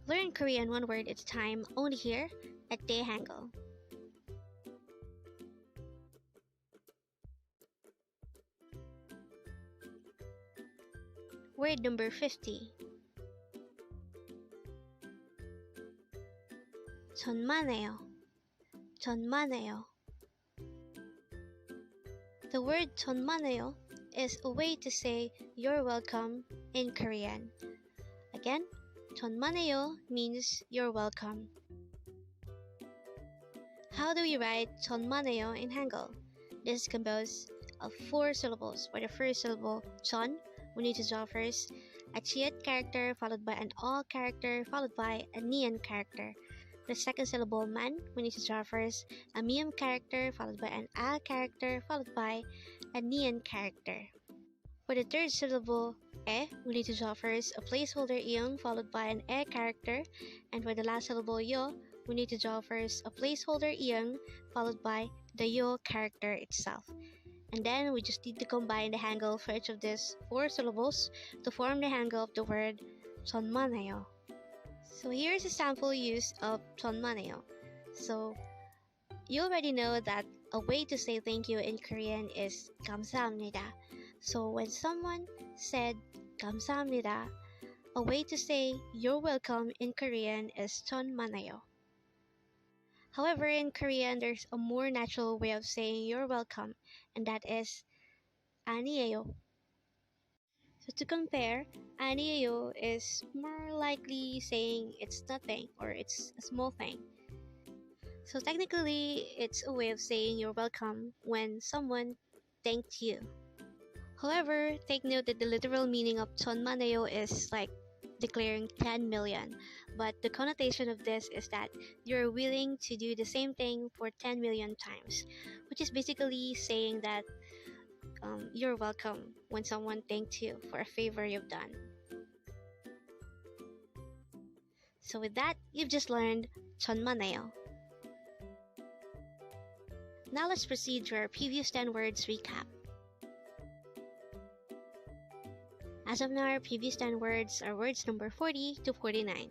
Learn Korean one word at a time, only here at Dae-Hangul. Word number 50. 천만에요. 천만에요. The word 천만에요 is a way to say you're welcome in Korean. Again, 천만에요 means you're welcome. How do we write 천만에요 in Hangul? This is composed of 4 syllables. For the first syllable, 천, we need to draw first a chiat character followed by an all character followed by a nian character. For the second syllable, man, we need to draw first a miam character followed by an a character followed by a nian character. For the third syllable, we need to draw first a placeholder iyong followed by an character, and for the last syllable yo, we need to draw first a placeholder iyong followed by the yo character itself. And then we just need to combine the Hangul for each of these 4 syllables to form the Hangul of the word 천만에요. So here's a sample use of 천만에요. So you already know that a way to say thank you in Korean is 감사합니다. So when someone said 감사합니다, a way to say you're welcome in Korean is 천만에요. However, in Korean, there's a more natural way of saying you're welcome, and that is Annyeong. So to compare, Annyeong is more likely saying it's nothing or it's a small thing. So technically, it's a way of saying you're welcome when someone thanked you. However, take note that the literal meaning of 천만에요 is like declaring 10 million, but the connotation of this is that you're willing to do the same thing for 10 million times, which is basically saying that you're welcome when someone thanked you for a favor you've done. So with that, you've just learned 천만에요. Now let's proceed to our previous 10 words recap. As of now, our previous 10 words are words number 40 to 49.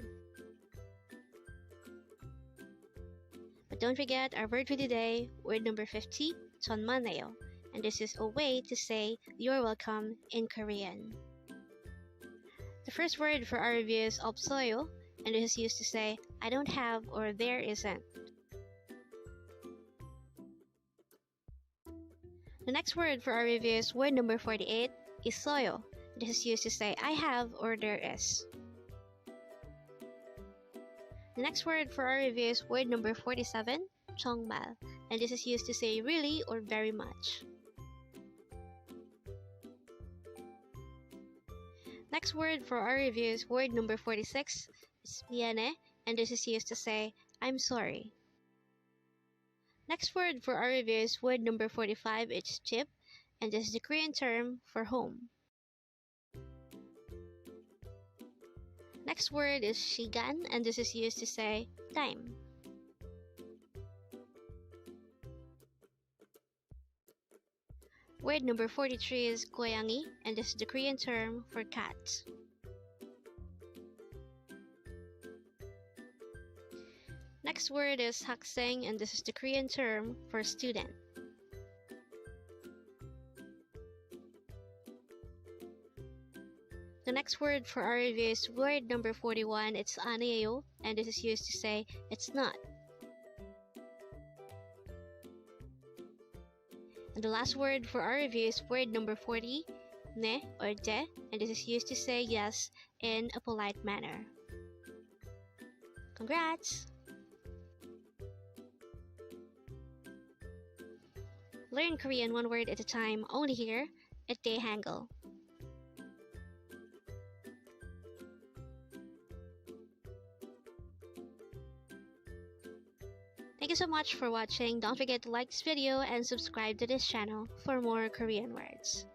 But don't forget our word for today, word number 50, 천만에요. And this is a way to say you're welcome in Korean. The first word for our review is 없어요, and this is used to say I don't have or there isn't. The next word for our review is word number 48, 있어요. This is used to say I have or there is. The next word for our review is word number 47, 정말, and this is used to say really or very much. Next word for our review is word number 46, Mianhae, and this is used to say I'm sorry. Next word for our review is word number 45, it's 집, and this is the Korean term for home. Next word is 시간, and this is used to say time. Word number 43 is 고양이, and this is the Korean term for cat. Next word is 학생, and this is the Korean term for student. The next word for our review is word number 41, it's 아니에요, and this is used to say it's not. And the last word for our review is word number 40, 네 or 돼, and this is used to say yes in a polite manner. Congrats! Learn Korean one word at a time, only here at Dae-Hangul. Thank you so much for watching. Don't forget to like this video and subscribe to this channel for more Korean words.